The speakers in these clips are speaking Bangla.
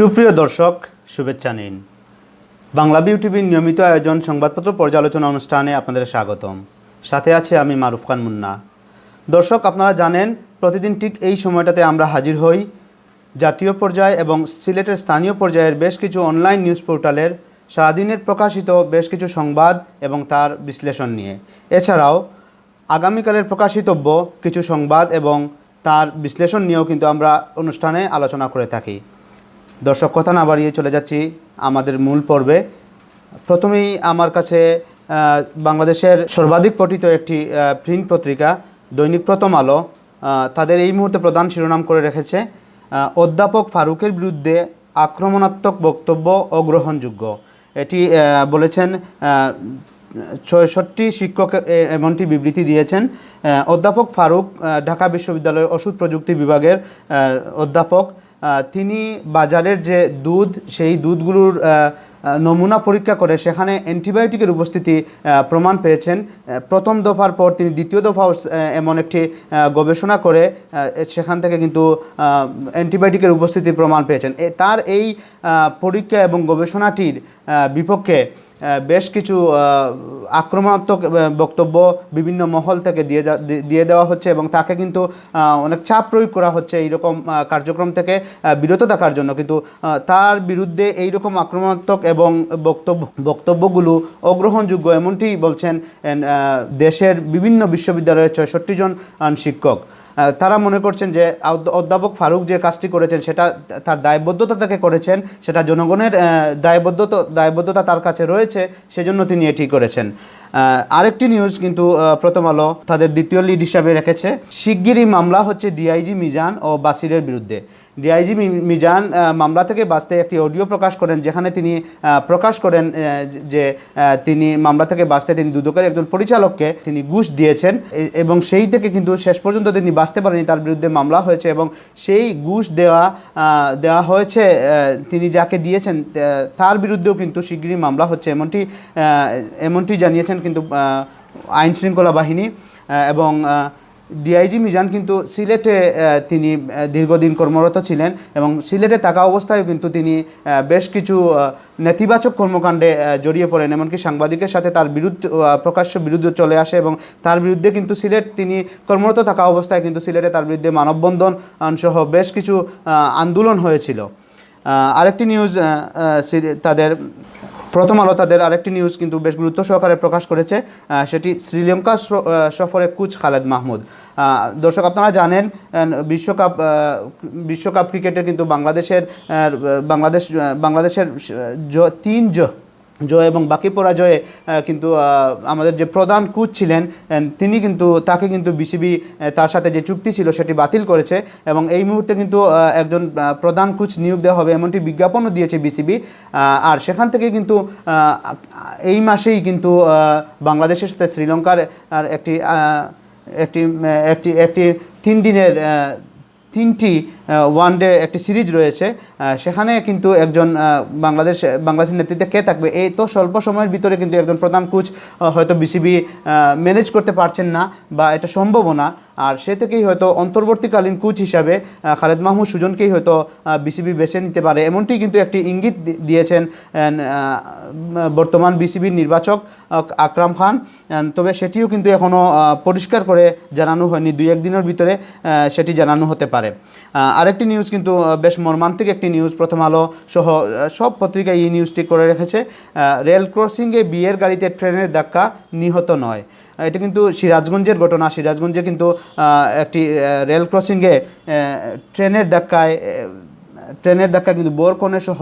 সুপ্রিয় দর্শক, শুভেচ্ছা নিন। বাংলা বিউটিভির নিয়মিত আয়োজন সংবাদপত্র পর্যালোচনা অনুষ্ঠানে আপনাদের স্বাগতম। সাথে আছে আমি মারুফ খান মুন্না। দর্শক, আপনারা জানেন প্রতিদিন ঠিক এই সময়টাতে আমরা হাজির হই জাতীয় পর্যায়ে এবং সিলেটের স্থানীয় পর্যায়ের বেশ কিছু অনলাইন নিউজ পোর্টালের সারাদিনের প্রকাশিত বেশ কিছু সংবাদ এবং তার বিশ্লেষণ নিয়ে। এছাড়াও আগামীকালের প্রকাশিতব্য কিছু সংবাদ এবং তার বিশ্লেষণ নিয়েও কিন্তু আমরা অনুষ্ঠানে আলোচনা করে থাকি। দর্শক, কথা না বাড়িয়ে চলে যাচ্ছি আমাদের মূল পর্বে। প্রথমেই আমার কাছে বাংলাদেশের সর্বাধিক পঠিত একটি প্রিন্ট পত্রিকা দৈনিক প্রথম আলো তাদের এই মুহূর্তে প্রধান শিরোনাম করে রেখেছে, অধ্যাপক ফারুকের বিরুদ্ধে আক্রমণাত্মক বক্তব্য অগ্রহণযোগ্য। এটি বলেছেন ৬৬ শিক্ষক এমনটি বিবৃতি দিয়েছেন। অধ্যাপক ফারুক ঢাকা বিশ্ববিদ্যালয়ের ওষুধ প্রযুক্তি বিভাগের অধ্যাপক। তিনি বাজারের যে দুধ, সেই দুধগুলোর নমুনা পরীক্ষা করে সেখানে অ্যান্টিবায়োটিকের উপস্থিতি প্রমাণ পেয়েছেন। প্রথম দফার পর তিনি দ্বিতীয় দফাও এমন একটি গবেষণা করে সেখান থেকে কিন্তু অ্যান্টিবায়োটিকের উপস্থিতির প্রমাণ পেয়েছেন। তার এই পরীক্ষা এবং গবেষণাটির বিপক্ষে বেশ কিছু আক্রমণাত্মক বক্তব্য বিভিন্ন মহল থেকে দিয়ে দেওয়া হচ্ছে এবং তাকে কিন্তু অনেক চাপ প্রয়োগ করা হচ্ছে এইরকম কার্যক্রম থেকে বিরত থাকার জন্য। কিন্তু তার বিরুদ্ধে এইরকম আক্রমণাত্মক এবং বক্তব্যগুলো অগ্রহণযোগ্য এমনটি বলছেন দেশের বিভিন্ন বিশ্ববিদ্যালয়ের ৬৬ জন শিক্ষক। তারা মনে করছেন যে অধ্যাপক ফারুক যে কাজটি করেছেন সেটা তার দায়বদ্ধতা থেকে করেছেন, সেটা জনগণের দায়বদ্ধতা তার কাছে রয়েছে, সেজন্য তিনি এটি করেছেন। আরেকটি নিউজ কিন্তু প্রথম আলো তাদের দ্বিতীয় লিড হিসাবে রেখেছে, শিগগিরই মামলা হচ্ছে ডিআইজি মিজান ও বাসিরের বিরুদ্ধে। ডিআইজি মিজান মামলা থেকে বাঁচতে একটি অডিও প্রকাশ করেন, যেখানে তিনি প্রকাশ করেন যে তিনি মামলা থেকে বাঁচতে তিনি দুদকের একজন পরিচালককে তিনি ঘুষ দিয়েছেন এবং সেই থেকে কিন্তু শেষ পর্যন্ত তিনি বাঁচতে পারেনি, তার বিরুদ্ধে মামলা হয়েছে এবং সেই ঘুষ দেওয়া হয়েছে তিনি যাকে দিয়েছেন তার বিরুদ্ধেও কিন্তু শিগগিরই মামলা হচ্ছে এমনটি জানিয়েছেন কিন্তু আইন শৃঙ্খলা বাহিনী। এবং ডিআইজি মিজান কিন্তু সিলেটে তিনি দীর্ঘদিন কর্মরত ছিলেন এবং সিলেটে থাকা অবস্থায়ও কিন্তু তিনি বেশ কিছু নেতিবাচক কর্মকাণ্ডে জড়িয়ে পড়েন, এমনকি সাংবাদিকের সাথে তার প্রকাশ্য বিরুদ্ধ চলে আসে এবং তার বিরুদ্ধে কিন্তু তিনি কর্মরত থাকা অবস্থায় কিন্তু সিলেটে তার বিরুদ্ধে মানববন্ধন সহ বেশ কিছু আন্দোলন হয়েছিল। আরেকটি নিউজ তাদের প্রথম আলো তাদের আরেকটি নিউজ কিন্তু বেশ গুরুত্ব সহকারে প্রকাশ করেছে, সেটি শ্রীলঙ্কা সফরে কোচ খালেদ মাহমুদ। দর্শক, আপনারা জানেন বিশ্বকাপ ক্রিকেটে কিন্তু বাংলাদেশের 3 জয় এবং বাকি পরাজয়ে কিন্তু আমাদের যে প্রধান কোচ ছিলেন তাকে কিন্তু বিসিবি তার সাথে যে চুক্তি ছিল সেটি বাতিল করেছে এবং এই মুহূর্তে কিন্তু একজন প্রধান কোচ নিয়োগ দেওয়া হবে এমনটি বিজ্ঞাপনও দিয়েছে বিসিবি। আর সেখান থেকে কিন্তু এই মাসেই কিন্তু বাংলাদেশের সাথে শ্রীলঙ্কার একটি 3 দিনের 3টি ওয়ানডে একটি সিরিজ রয়েছে। সেখানে কিন্তু একজন বাংলাদেশের নেতৃত্বে কে থাকবে, এই তো স্বল্প সময়ের ভিতরে কিন্তু একজন প্রধান কোচ হয়তো বিসিবি ম্যানেজ করতে পারছেন না বা এটা সম্ভবও না। আর সে থেকেই হয়তো অন্তর্বর্তীকালীন কোচ হিসাবে খালেদ মাহমুদ সুজনকেই হয়তো বিসিবি বেছে নিতে পারে, এমনটি কিন্তু একটি ইঙ্গিত দিয়েছেন বর্তমান বিসিবির নির্বাচক আকরাম খান। তবে সেটিও কিন্তু এখনও পরিষ্কার করে জানানো হয়নি, 2-1 দিনের ভিতরে সেটি জানানো হতে পারে। আরেকটি নিউজ কিন্তু বেশ মর্মান্তিক একটি নিউজ, প্রথম আলো সহ সব পত্রিকায় এই নিউজটি করে রেখেছে, রেল ক্রসিংয়ে বিয়ের গাড়িতে ট্রেনের ধাক্কা, নিহত নয়। এটা কিন্তু সিরাজগঞ্জের ঘটনা। সিরাজগঞ্জে কিন্তু একটি রেল ক্রসিংয়ে ট্রেনের ধাক্কায় কিন্তু বোরকনে সহ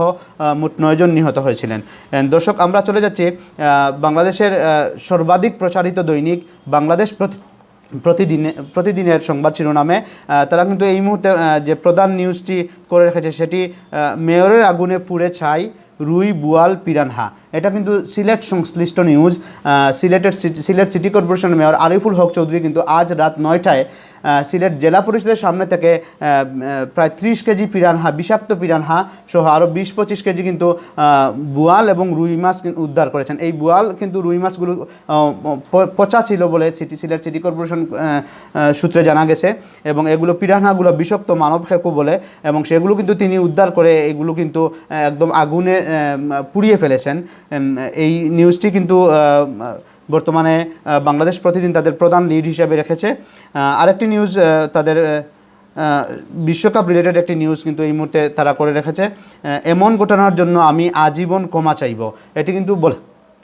মোট 9 জন নিহত হয়েছিলেন। দর্শক, আমরা চলে যাচ্ছি বাংলাদেশের সর্বাধিক প্রচারিত দৈনিক বাংলাদেশ প্রতিদিনের সংবাদ শিরোনামে। তারা কিন্তু এই মুহূর্তে যে প্রধান নিউজটি করে রেখেছে সেটি, মেয়রের আগুনে পুড়ে ছাই রুই, বোয়াল, পিরানহা। এটা কিন্তু সিলেট সংশ্লিষ্ট নিউজ। সিলেট সিটি কর্পোরেশনের মেয়র আরিফুল হক চৌধুরী কিন্তু আজ রাত 9টায় সিলেট জেলা পরিষদের সামনে থেকে প্রায় 30 কেজি পিরানহা, বিষাক্ত পিরানহা সহ আরও 20-25 কেজি কিন্তু বোয়াল এবং রুই মাছ উদ্ধার করেছেন। এই বোয়াল কিন্তু রুই মাছগুলো পচা ছিল বলে সিলেট সিটি কর্পোরেশন সূত্রে জানা গেছে, এবং এগুলো পিরানহাগুলো বিষাক্ত মানব খেকো বলে, এবং সেগুলো কিন্তু তিনি উদ্ধার করে এগুলো কিন্তু একদম আগুনে পুড়িয়ে ফেলেছেন। এই নিউজটি কিন্তু বর্তমানে বাংলাদেশ প্রতিদিন তাদের প্রধান লিড হিসেবে রেখেছে। আরেকটি নিউজ তাদের বিশ্বকাপ রিলেটেড একটি নিউজ কিন্তু এই মুহূর্তে তারা করে রেখেছে, এমন ঘটনার জন্য আমি আজীবন ক্ষমা চাইব। এটি কিন্তু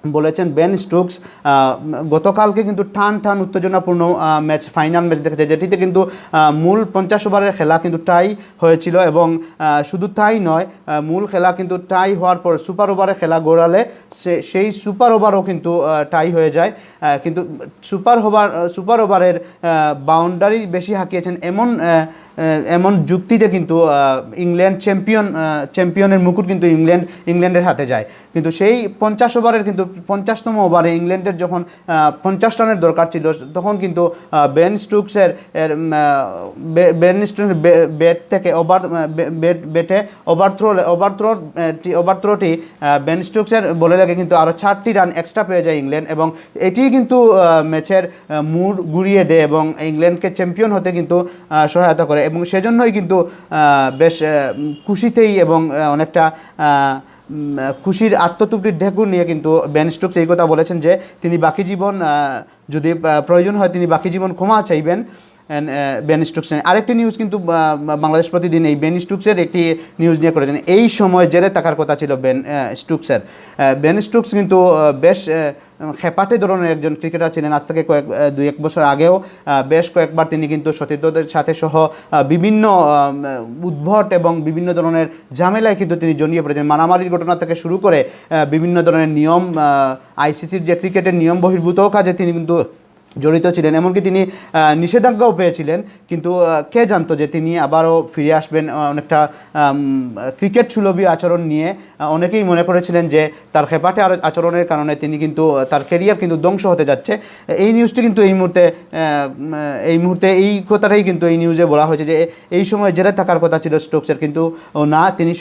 বলেছেন বেন স্টোকস। গতকালকে কিন্তু টান উত্তেজনাপূর্ণ ম্যাচ, ফাইনাল ম্যাচ দেখেছে, যেটিতে কিন্তু মূল 50 ওভারের খেলা কিন্তু টাই হয়েছিল, এবং শুধু তাই নয়, মূল খেলা কিন্তু টাই হওয়ার পর সুপার ওভারে খেলা গড়ালে সেই সুপার ওভারও কিন্তু টাই হয়ে যায়। কিন্তু সুপার ওভারের বাউন্ডারি বেশি হাঁকিয়েছেন এমন যুক্তিতে কিন্তু ইংল্যান্ড চ্যাম্পিয়নের মুকুট কিন্তু ইংল্যান্ডের হাতে যায়। কিন্তু সেই 50 ওভারের কিন্তু 50তম ওভারে ইংল্যান্ডের যখন 50 রানের দরকার ছিল, তখন কিন্তু বেন স্টোকসের ব্যাট থেকে ব্যাটে ওভারথ্রোটি বেন স্টোকসের বলে লাগে কিন্তু আরও 4টি রান এক্সট্রা পেয়ে যায় ইংল্যান্ড, এবং এটি কিন্তু ম্যাচের মুড ঘুরিয়ে দেয় এবং ইংল্যান্ডকে চ্যাম্পিয়ন হতে কিন্তু সহায়তা করে, এবং সেজন্যই কিন্তু বেশ খুশিতেই এবং অনেকটা খুশির আত্মতৃপ্তির ঢেকুর নিয়ে কিন্তু বেন স্টোকস এই কথা বলেছেন যে তিনি বাকি জীবন, যদি প্রয়োজন হয়, তিনি বাকি জীবন ক্ষমা চাইবেন বেন স্টোকস। আরেকটি নিউজ কিন্তু বাংলাদেশ প্রতিদিন এই বেন স্টোকসের একটি নিউজ নিয়ে করেছেন। এই সময় জেলে থাকার কথা ছিল বেন স্টোকস কিন্তু বেশ খেপাটে ধরনের একজন ক্রিকেটার ছিলেন। আজ থেকে 2-1 বছর আগেও বেশ কয়েকবার তিনি কিন্তু সতীর্থদের সাথে সহ বিভিন্ন উদ্ভট এবং বিভিন্ন ধরনের ঝামেলায় কিন্তু তিনি জড়িয়ে পড়েছেন। মারামারির ঘটনা থেকে শুরু করে বিভিন্ন ধরনের নিয়ম, আইসিসির যে ক্রিকেটের নিয়ম বহির্ভূত কাজে তিনি কিন্তু জড়িত ছিলেন, এমনকি তিনি নিষেধাজ্ঞাও পেয়েছিলেন। কিন্তু কে জানতো যে তিনি আবারও ফিরে আসবেন অনেকটা ক্রিকেট সুলভী আচরণ নিয়ে। অনেকেই মনে করেছিলেন যে তার খেপাটে আচরণের কারণে তিনি কিন্তু তার ক্যারিয়ার কিন্তু ধ্বংস হতে যাচ্ছে। এই নিউজটি কিন্তু এই মুহূর্তে এই কথাটাই কিন্তু এই নিউজে বলা হয়েছে যে এই সময় জেলে থাকার কথা ছিল স্টোকসের, কিন্তু না, তিনি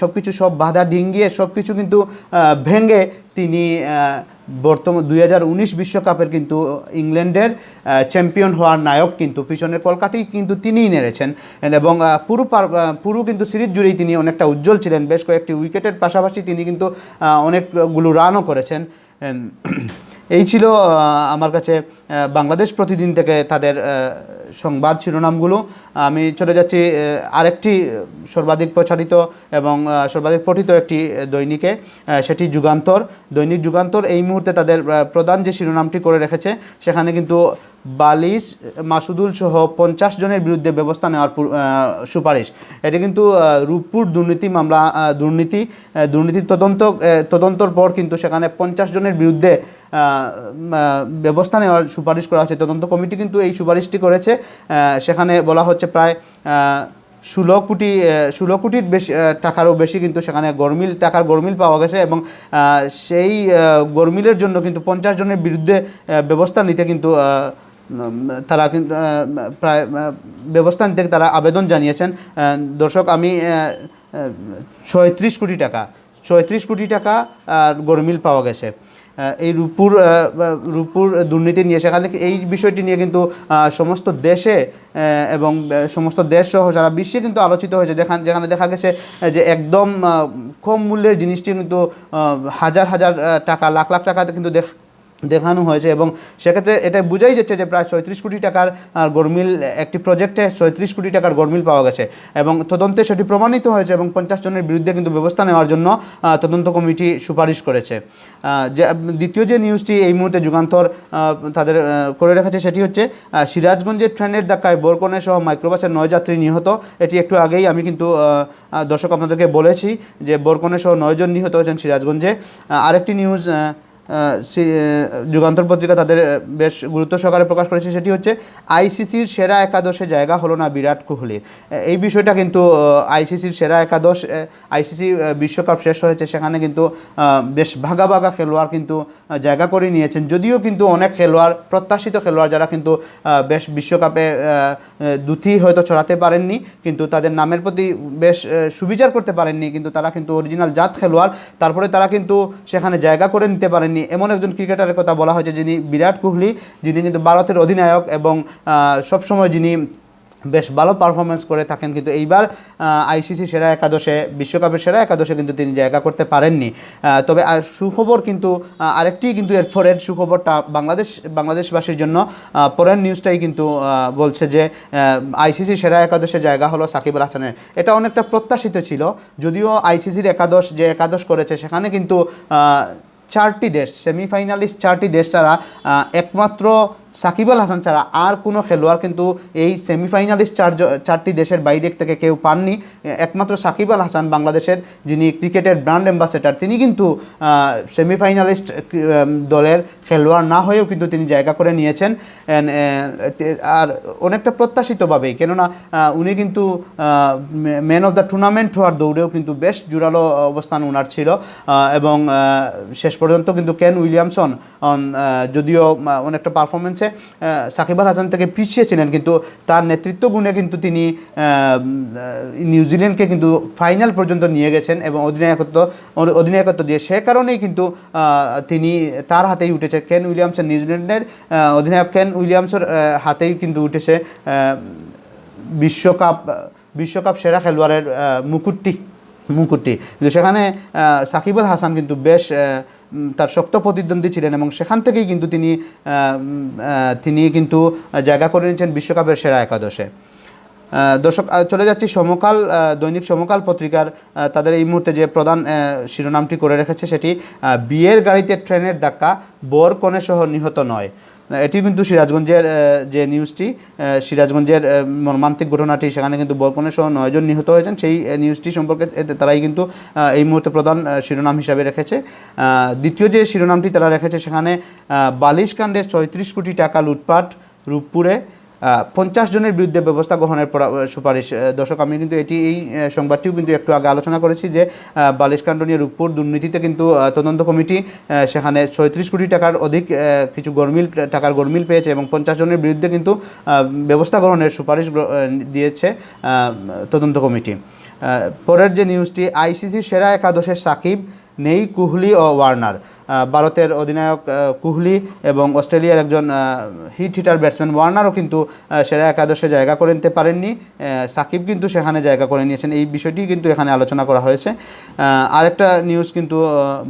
সব বাধা ডিঙ্গিয়ে সব কিছু কিন্তু ভেঙে তিনি বর্তমান 2019 বিশ্বকাপের কিন্তু ইংল্যান্ডের চ্যাম্পিয়ন হওয়ার নায়ক কিন্তু পিছনের কলকাটি কিন্তু তিনিই নেড়েছেন, এবং পুরো কিন্তু সিরিজ জুড়েই তিনি অনেকটা উজ্জ্বল ছিলেন। বেশ কয়েকটি উইকেটের পাশাপাশি তিনি কিন্তু অনেকগুলো রানও করেছেন। এই ছিল আমার কাছে বাংলাদেশ প্রতিদিন থেকে তাদের সংবাদ শিরোনামগুলো। আমি চলে যাচ্ছি আরেকটি সর্বাধিক প্রচারিত এবং সর্বাধিক পঠিত একটি দৈনিকে, সেটি দৈনিক যুগান্তর। এই মুহূর্তে তাদের প্রধান যে শিরোনামটি করে রেখেছে, সেখানে কিন্তু বালিশ মাসুদুল সহ 50 জনের বিরুদ্ধে ব্যবস্থা নেওয়ার সুপারিশ। এটি কিন্তু রূপপুর দুর্নীতির তদন্তর পর কিন্তু সেখানে 50 জনের বিরুদ্ধে ব্যবস্থা নেওয়ার সুপারিশ করা হচ্ছে। তদন্ত কমিটি কিন্তু এই সুপারিশটি করেছে। সেখানে বলা হচ্ছে প্রায় 16 কোটির বেশি টাকারও বেশি কিন্তু সেখানে গরমিল পাওয়া গেছে, এবং সেই গরমিলের জন্য কিন্তু 50 জনের বিরুদ্ধে ব্যবস্থা নিতে কিন্তু তারা কিন্তু প্রায় ব্যবস্থা নিতে তারা আবেদন জানিয়েছেন। দর্শক, আমি 36 কোটি টাকা গরমিল পাওয়া গেছে এই রূপপুর দুর্নীতি নিয়ে। সেখানে এই বিষয়টি নিয়ে কিন্তু সমস্ত দেশে এবং সমস্ত দেশ সহ সারা বিশ্বে কিন্তু আলোচিত হয়েছে, যেখানে দেখা গেছে যে একদম কম মূল্যের জিনিসটি কিন্তু হাজার টাকা, লাখ টাকাতে কিন্তু দেখানো হয়েছে, এবং সেক্ষেত্রে এটা বোঝাই যাচ্ছে যে প্রায় 36 কোটি টাকার গরমিল, একটি প্রজেক্টে 36 কোটি টাকার গরমিল পাওয়া গেছে, এবং তদন্তে সেটি প্রমাণিত হয়েছে, এবং 50 জনের বিরুদ্ধে কিন্তু ব্যবস্থা নেওয়ার জন্য তদন্ত কমিটি সুপারিশ করেছে। দ্বিতীয় যে নিউজটি এই মুহূর্তে যুগান্তর তাদের করে রেখেছে, সেটি হচ্ছে সিরাজগঞ্জের ট্রেনের ধাক্কায় বরকনে সহ মাইক্রোবাসের 9 যাত্রী নিহত। এটি একটু আগেই আমি কিন্তু দর্শক আপনাদেরকে বলেছি যে বরকনে সহ 9 জন নিহত হয়েছেন সিরাজগঞ্জে। আরেকটি নিউজ, যুগান্তর পত্রিকা তাদের বেশ গুরুত্ব সহকারে প্রকাশ করেছে, সেটি হচ্ছে আইসিসির সেরা একাদশে জায়গা হলো না বিরাট কোহলির। এই বিষয়টা কিন্তু আইসিসির সেরা একাদশ, আইসিসি বিশ্বকাপ শেষ হয়েছে, সেখানে কিন্তু বেশ ভাগা ভাগা খেলোয়াড় কিন্তু জায়গা করে নিয়েছেন। যদিও কিন্তু অনেক খেলোয়াড়, প্রত্যাশিত খেলোয়াড় যারা কিন্তু বেশ বিশ্বকাপে দুটি হয়তো ছড়াতে পারেননি, কিন্তু তাদের নামের প্রতি বেশ সুবিচার করতে পারেননি, কিন্তু তারা কিন্তু অরিজিনাল জাত খেলোয়াড়, তারপরে তারা কিন্তু সেখানে জায়গা করে নিতে পারেননি। এমন একজন ক্রিকেটারের কথা বলা হয়েছে যিনি বিরাট কোহলি, যিনি কিন্তু ভারতের অধিনায়ক এবং সবসময় যিনি বেশ ভালো পারফরমেন্স করে থাকেন, কিন্তু এইবার আইসিসি সেরা একাদশে, বিশ্বকাপের সেরা একাদশে কিন্তু তিনি জায়গা করতে পারেননি। তবে সুখবর কিন্তু আরেকটি, কিন্তু এরপরের সুখবরটা বাংলাদেশবাসীর জন্য পরের নিউজটাই কিন্তু বলছে যে আইসিসি সেরা একাদশে জায়গা হলো সাকিব আল হাসানের। এটা অনেকটা প্রত্যাশিত ছিল, যদিও আইসিসির একাদশ করেছে সেখানে কিন্তু 4টি দেশ, সেমিফাইনালিস্ট 4টি দেশ ছাড়া একমাত্র সাকিব আল হাসান ছাড়া আর কোনো খেলোয়াড় কিন্তু এই সেমিফাইনালিস্ট 4টি দেশের বাইরে থেকে কেউ পাননি। একমাত্র সাকিব আল হাসান, বাংলাদেশের যিনি ক্রিকেটের ব্র্যান্ড অ্যাম্বাসেডার, তিনি কিন্তু সেমিফাইনালিস্ট দলের খেলোয়াড় না হয়েও কিন্তু তিনি জায়গা করে নিয়েছেন, আর অনেকটা প্রত্যাশিতভাবেই, কেননা উনি কিন্তু ম্যান অফ দ্য টুর্নামেন্ট হওয়ার দৌড়েও কিন্তু বেশ জোরালো অবস্থান ওনার ছিল, এবং শেষ পর্যন্ত কিন্তু কেন উইলিয়ামসন যদিও অনেকটা পারফরমেন্সে সাকিব আল হাসান থেকে পিছিয়ে ছিলেন, কিন্তু তার নেতৃত্ব গুণে কিন্তু তিনি নিউজিল্যান্ডকে কিন্তু ফাইনাল পর্যন্ত নিয়ে গেছেন এবং অধিনায়কত্ব দিয়ে, সে কারণেই কিন্তু তিনি তার হাতেই উঠেছে কেন উইলিয়ামসন, নিউজিল্যান্ডের অধিনায়ক কেন উইলিয়ামসের হাতেই কিন্তু উঠেছে বিশ্বকাপ সেরা খেলোয়াড়ের মুকুটটি। কিন্তু সেখানে সাকিব আল হাসান কিন্তু বেশ তার শক্ত প্রতিদ্বন্দ্বী ছিলেন এবং সেখান থেকেই কিন্তু তিনি কিন্তু জায়গা করে নিয়েছেন বিশ্বকাপের সেরা একাদশে। দর্শক, চলে যাচ্ছি সমকাল, দৈনিক সমকাল পত্রিকার তাদের এই মুহূর্তে যে প্রধান শিরোনামটি করে রেখেছে সেটি বিয়ের গাড়িতে ট্রেনের ধাক্কা, বর কনে সহ নিহত নয়। এটি কিন্তু সিরাজগঞ্জের যে নিউজটি, সিরাজগঞ্জের মর্মান্তিক ঘটনাটি, সেখানে কিন্তু বরকনে সহ 9 জন নিহত হয়েছেন, সেই নিউজটি সম্পর্কে তারাই কিন্তু এই মুহূর্তে প্রধান শিরোনাম হিসাবে রেখেছে। দ্বিতীয় যে শিরোনামটি তারা রেখেছে সেখানে বালিশকাণ্ডে 34 কোটি টাকা লুটপাট রূপপুরে, 50 জনের বিরুদ্ধে ব্যবস্থা গ্রহণের সুপারিশ। দর্শক, আমি কিন্তু এই সংবাদটিও কিন্তু একটু আগে আলোচনা করেছি যে বালিশকাণ্ড নিয়ে রূপপুর দুর্নীতিতে কিন্তু তদন্ত কমিটি সেখানে 36 কোটি টাকার অধিক কিছু টাকার গরমিল পেয়েছে এবং 50 জনের বিরুদ্ধে কিন্তু ব্যবস্থা গ্রহণের সুপারিশ দিয়েছে তদন্ত কমিটি। পরের যে নিউজটি, আইসিসি সেরা একাদশে সাকিব, নেই কোহলি ও ওয়ার্নার। ভারতের অধিনায়ক কোহলি এবং অস্ট্রেলিয়ার একজন হিটার ব্যাটসম্যান ওয়ার্নারও কিন্তু সেরা একাদশে জায়গা করে নিতে পারেননি, সাকিব কিন্তু সেখানে জায়গা করে নিয়েছেন। এই বিষয়টি কিন্তু এখানে আলোচনা করা হয়েছে। আরেকটা নিউজ কিন্তু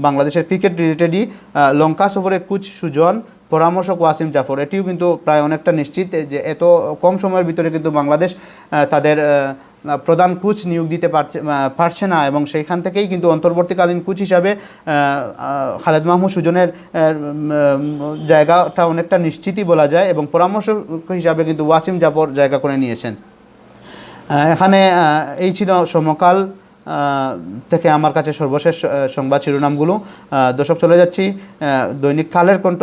বাংলাদেশের ক্রিকেট রিলেটেডই, লঙ্কা সফরে কোচ সুজন, পরামর্শক ওয়াসিম জাফর। এটিও কিন্তু প্রায় অনেকটা নিশ্চিত যে এত কম সময়ের ভিতরে কিন্তু বাংলাদেশ তাদের প্রধান কোচ নিয়োগ দিতে পারছে না, এবং সেইখান থেকেই কিন্তু অন্তর্বর্তীকালীন কোচ হিসাবে খালেদ মাহমুদ সুজনের জায়গাটা অনেকটা নিশ্চিতই বলা যায়, এবং পরামর্শক হিসাবে কিন্তু ওয়াসিম জাফর জায়গা করে নিয়েছেন। এখানে এই ছিল সমকাল থেকে আমার কাছে সর্বশেষ সংবাদ শিরোনামগুলো। দর্শক, চলে যাচ্ছি দৈনিক কালের কণ্ঠ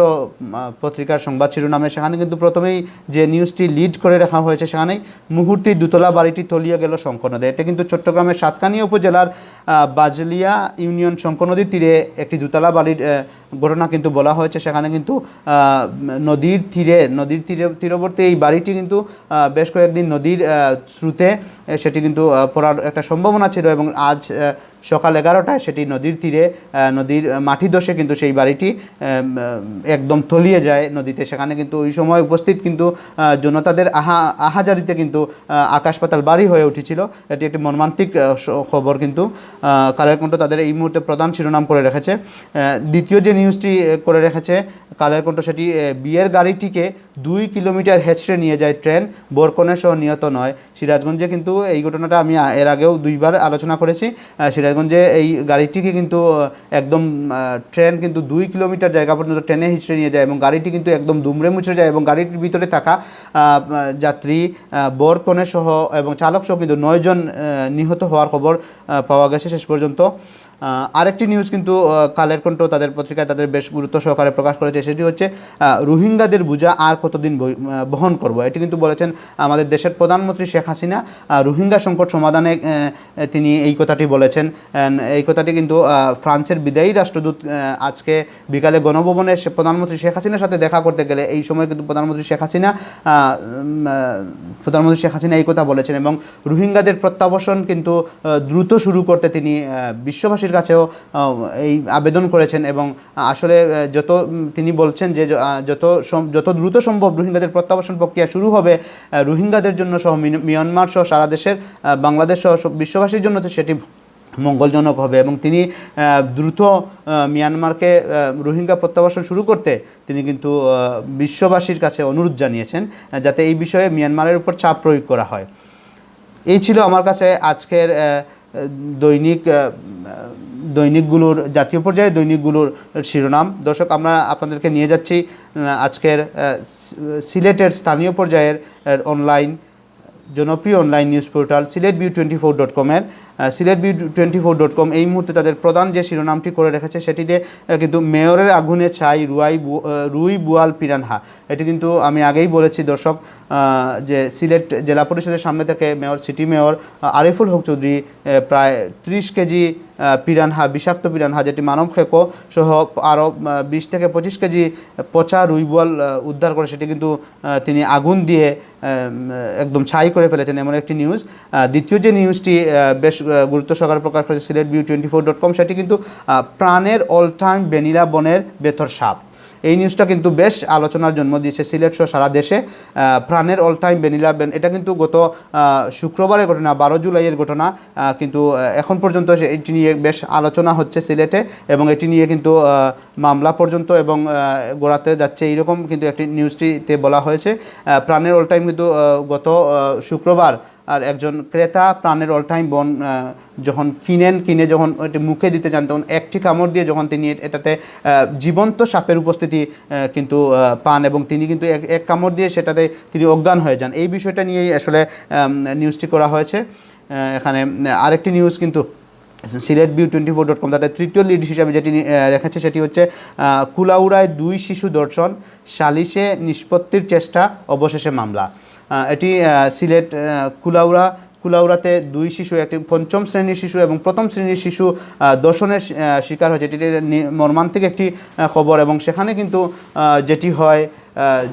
পত্রিকার সংবাদ শিরোনামে। সেখানে কিন্তু প্রথমেই যে নিউজটি লিড করে রাখা হয়েছে, সেখানেই মুহূর্তে দোতলা বাড়িটি তলিয়ে গেল শঙ্করনদে। এটা কিন্তু চট্টগ্রামের সাতকানিয়া উপজেলার বাজলিয়া ইউনিয়ন শঙ্করনদীর তীরে একটি দোতলা বাড়ির ঘটনা কিন্তু বলা হয়েছে। সেখানে কিন্তু নদীর তীরবর্তী এই বাড়িটি কিন্তু বেশ কয়েকদিন নদীর স্রোতে সেটি কিন্তু পড়ার একটা সম্ভাবনা ছিল, এবং আজ সকাল 11টায় সেটি নদীর তীরে, নদীর মাটি দশে কিন্তু সেই বাড়িটি একদম তলিয়ে যায় নদীতে। সেখানে কিন্তু ওই সময় উপস্থিত কিন্তু জনতাদের আহাজারিতে কিন্তু আকাশ পাতাল বাড়ি হয়ে উঠেছিল। এটি একটি মর্মান্তিক খবর কিন্তু কালের কণ্ঠ তাদের এই মুহূর্তে প্রধান শিরোনাম করে রেখেছে। দ্বিতীয় যে নিউজটি করে রেখেছে কালের কণ্ঠ, সেটি বিয়ের গাড়িটিকে 2 কিলোমিটার হেঁচড়ে নিয়ে যায় ট্রেন, বরকনে সহ নিহত নয়। সিরাজগঞ্জে কিন্তু এই ঘটনাটা আমি এর আগেও 2বার আলোচনা করেছি। সিরাজগঞ্জে এই গাড়িটিকে কিন্তু একদম ট্রেন কিন্তু 2 কিলোমিটার জায়গা পর্যন্ত ট্রেনে হিঁচড়ে নিয়ে যায় এবং গাড়িটি কিন্তু একদম দুমড়ে মুচড়ে যায়, এবং গাড়িটির ভিতরে থাকা যাত্রী, বরকনে সহ এবং চালক সহ কিন্তু 9 জন নিহত হওয়ার খবর পাওয়া গেছে শেষ পর্যন্ত। আরেকটি নিউজ কিন্তু কালের কণ্ঠ তাদের পত্রিকায় তাদের বেশ গুরুত্ব সহকারে প্রকাশ করেছে, সেটি হচ্ছে রোহিঙ্গাদের বোঝা আর কতদিন বহন করব। এটি কিন্তু বলেছেন আমাদের দেশের প্রধানমন্ত্রী শেখ হাসিনা। রোহিঙ্গা সংকট সমাধানে তিনি এই কথাটি বলেছেন। এই কথাটি কিন্তু ফ্রান্সের বিদায়ী রাষ্ট্রদূত আজকে বিকালে গণভবনে প্রধানমন্ত্রী শেখ হাসিনার সাথে দেখা করতে গেলে এই সময় কিন্তু প্রধানমন্ত্রী শেখ হাসিনা এই কথা বলেছেন এবং রোহিঙ্গাদের প্রত্যাবাসন কিন্তু দ্রুত শুরু করতে তিনি বিশ্ববাসীর কাছেও এই আবেদন করেছেন এবং আসলে তিনি বলছেন যে যত দ্রুত সম্ভব রোহিঙ্গাদের প্রত্যাবাসন প্রক্রিয়া শুরু হবে, রোহিঙ্গাদের জন্য সহ মিয়ানমার সহ সারা দেশের বাংলাদেশ সহ বিশ্ববাসীর জন্য সেটি মঙ্গলজনক হবে এবং তিনি দ্রুত মিয়ানমারকে রোহিঙ্গা প্রত্যাবাসন শুরু করতে তিনি কিন্তু বিশ্ববাসীর কাছে অনুরোধ জানিয়েছেন যাতে এই বিষয়ে মিয়ানমারের উপর চাপ প্রয়োগ করা হয়। এই ছিল আমার কাছে আজকের দৈনিকগুলোর জাতীয় পর্যায়ে দৈনিকগুলোর শিরোনাম। দর্শক, আমরা আপনাদেরকে নিয়ে যাচ্ছি আজকের সিলেটের স্থানীয় পর্যায়ের জনপ্রিয় অনলাইন নিউজ পোর্টাল siletview24.com-এর। siletview24.com এই মুহূর্তে তাদের প্রধান যে শিরোনামটি করে রেখেছে সেটিতে কিন্তু মেয়রের আগুনে ছাই রুই বুয়াল পিরানহা। এটি কিন্তু আমি আগেই বলেছি দর্শক যে সিলেট জেলা পরিষদের সামনে থেকে সিটি মেয়র আরিফুল হক চৌধুরী প্রায় 30 কেজি পিরানহা, বিষাক্ত পিরানহা যেটি মানব খেকো সহ আরও 20 থেকে 25 কেজি পচা রুই বুয়াল উদ্ধার করে সেটি কিন্তু তিনি আগুন দিয়ে একদম ছাই করে ফেলেছেন, এমন একটি নিউজ। দ্বিতীয় যে নিউজটি বেশ গুরুত্ব সহকারে প্রকাশ করেছে siletview24.com, সেটি কিন্তু প্রাণের অল টাইম ভ্যানিলা বনের বেথর সাপ। এই নিউজটা কিন্তু বেশ আলোচনার জন্ম দিয়েছে সিলেট সহ সারা দেশে। প্রাণের অল টাইম ভ্যানিলা বেন, এটা কিন্তু গত শুক্রবারের ঘটনা, 12 জুলাইয়ের ঘটনা, কিন্তু এখন পর্যন্ত এটি নিয়ে বেশ আলোচনা হচ্ছে সিলেটে এবং এটি নিয়ে কিন্তু মামলা পর্যন্ত এবং গোড়াতে যাচ্ছে এইরকম কিন্তু একটি নিউজটিতে বলা হয়েছে। প্রাণের অল টাইম কিন্তু গত শুক্রবার আর একজন ক্রেতা প্রাণের অল টাইম বন যখন কিনে যখন এটি মুখে দিতে চান তখন একটি কামড় দিয়ে যখন তিনি এটাতে জীবন্ত সাপের উপস্থিতি কিন্তু পান এবং তিনি কিন্তু এক কামড় দিয়ে সেটাতে তিনি অজ্ঞান হয়ে যান। এই বিষয়টা নিয়েই আসলে নিউজটি করা হয়েছে। এখানে আরেকটি নিউজ কিন্তু siletview24.com তাদের তৃতীয় লিড হিসাবে যেটি রেখেছে সেটি হচ্ছে কুলাউড়ায় 2 শিশু ধর্ষণ, সালিশে নিষ্পত্তির চেষ্টা, অবশেষে মামলা। এটি সিলেট কুলাউড়াতে 2 শিশু, একটি 5ম শ্রেণীর শিশু এবং 1ম শ্রেণীর শিশু ধর্ষণের শিকার হয়েছে। এটি মর্মান্তিক একটি খবর এবং সেখানে কিন্তু যেটি হয়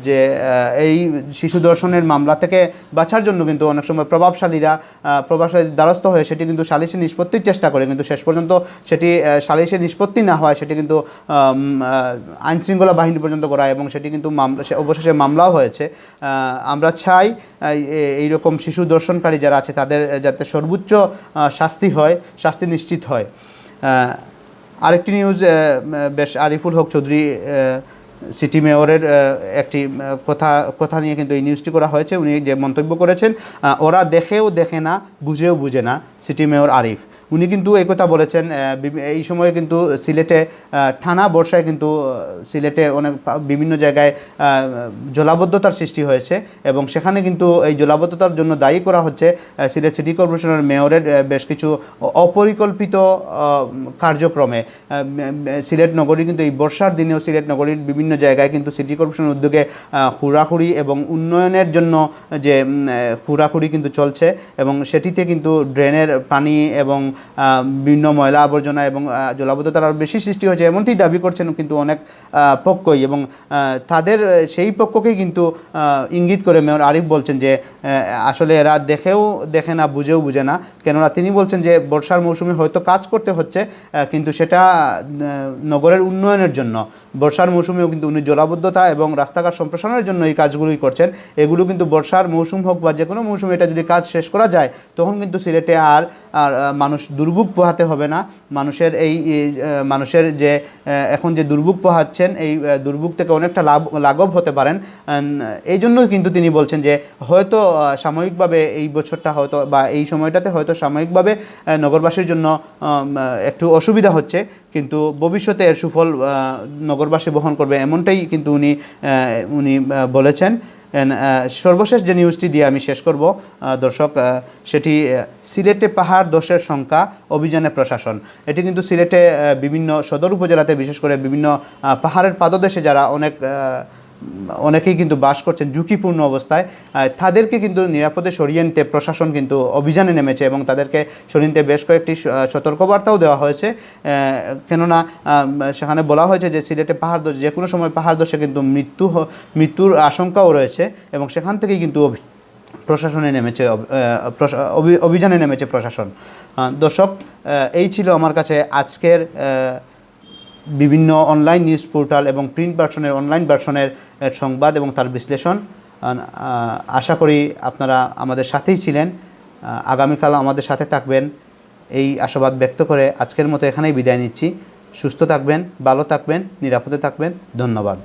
যে এই শিশু ধর্ষণের মামলা থেকে বাঁচার জন্য কিন্তু অনেক সময় প্রভাবশালী দ্বারস্থ হয়ে সেটি কিন্তু সালিশে নিষ্পত্তির চেষ্টা করে, কিন্তু শেষ পর্যন্ত সেটি সালিশে নিষ্পত্তি না হয় সেটি কিন্তু আইনশৃঙ্খলা বাহিনী পর্যন্ত করায় এবং সেটি কিন্তু অবশেষে মামলাও হয়েছে। আমরা চাই এইরকম শিশু ধর্ষণকারী যারা আছে তাদের যাতে সর্বোচ্চ শাস্তি নিশ্চিত হয়। আরেকটি নিউজ বেশ আরিফুল হক চৌধুরী সিটি মেয়রের একটি কথা নিয়ে কিন্তু এই নিউজটি করা হয়েছে। উনি যে মন্তব্য করেছেন, ওরা দেখেও দেখে না, বুঝেও বুঝে না, সিটি মেয়র আরিফ। উনি কিন্তু এই কথা বলেছেন এই সময়ে কিন্তু সিলেটে টানা বর্ষায় কিন্তু সিলেটে অনেক বিভিন্ন জায়গায় জলাবদ্ধতার সৃষ্টি হয়েছে এবং সেখানে কিন্তু এই জলাবদ্ধতার জন্য দায়ী করা হচ্ছে সিলেট সিটি কর্পোরেশনের মেয়রের বেশ কিছু অপরিকল্পিত কার্যক্রমে। সিলেট নগরী কিন্তু এই বর্ষার দিনেও সিলেট নগরীর বিভিন্ন জায়গায় কিন্তু সিটি কর্পোরেশনের উদ্যোগে খুঁড়াখুড়ি এবং উন্নয়নের জন্য যে খুঁড়াখুড়ি কিন্তু চলছে এবং সেটিতে কিন্তু ড্রেনের পানি এবং বিভিন্ন ময়লা আবর্জনা এবং জলাবদ্ধতার আরও বেশি সৃষ্টি হয়েছে এমনটি দাবি করছেন কিন্তু অনেক পক্ষই এবং তাদের সেই পক্ষকেই কিন্তু ইঙ্গিত করে মেয়র আরিফ বলছেন যে আসলে এরা দেখেও দেখে না, বুঝেও বুঝে না। কেননা তিনি বলছেন যে বর্ষার মৌসুমে হয়তো কাজ করতে হচ্ছে কিন্তু সেটা নগরের উন্নয়নের জন্য। বর্ষার মৌসুমেও কিন্তু উনি জলাবদ্ধতা এবং রাস্তাঘাট সম্প্রসারণের জন্য এই কাজগুলোই করছেন। এগুলো কিন্তু বর্ষার মৌসুম হোক বা যে কোনো মৌসুমে এটা যদি কাজ শেষ করা যায় তখন কিন্তু সিলেটে আর মানুষ দুর্ভোগ পোহাতে হবে না। মানুষের যে এখন যে দুর্ভোগ পোহাচ্ছেন এই দুর্ভোগ থেকে অনেকটা লাঘব হতে পারেন। এই জন্য কিন্তু তিনি বলছেন যে হয়তো সাময়িকভাবে এই বছরটা হয়তো বা এই সময়টাতে হয়তো সাময়িকভাবে নগরবাসীর জন্য একটু অসুবিধা হচ্ছে কিন্তু ভবিষ্যতে এর সুফল নগরবাসী বহন করবে এমনটাই কিন্তু উনি বলেছেন। সর্বশেষ যে নিউজটি দিয়ে আমি শেষ করব দর্শক, সেটি সিলেটে পাহাড় ধসের সংখ্যা অভিযানে প্রশাসন। এটি কিন্তু সিলেটে বিভিন্ন সদর উপজেলাতে বিশেষ করে বিভিন্ন পাহাড়ের পাদদেশে যারা অনেকেই কিন্তু বাস করছেন ঝুঁকিপূর্ণ অবস্থায়, তাদেরকে কিন্তু নিরাপদে সরিয়ে নিতে প্রশাসন কিন্তু অভিযানে নেমেছে এবং তাদেরকে সরিয়ে নিতে বেশ কয়েকটি সতর্কবার্তাও দেওয়া হয়েছে। কেননা সেখানে বলা হয়েছে যে সিলেটে পাহাড় ধস, যে কোনো সময় পাহাড় ধসে কিন্তু মৃত্যুর আশঙ্কাও রয়েছে এবং সেখান থেকেই কিন্তু প্রশাসনে নেমেছে, অভিযানে নেমেছে প্রশাসন। দর্শক, এই ছিল আমার কাছে আজকের বিভিন্ন অনলাইন নিউজ পোর্টাল এবং প্রিন্ট ভার্সনের অনলাইন ভার্সনের সংবাদ এবং তার বিশ্লেষণ। আশা করি আপনারা আমাদের সাথেই ছিলেন, আগামীকাল আমাদের সাথে থাকবেন এই আশাবাদ ব্যক্ত করে আজকের মতো এখানেই বিদায় নিচ্ছি। সুস্থ থাকবেন, ভালো থাকবেন, নিরাপদে থাকবেন। ধন্যবাদ।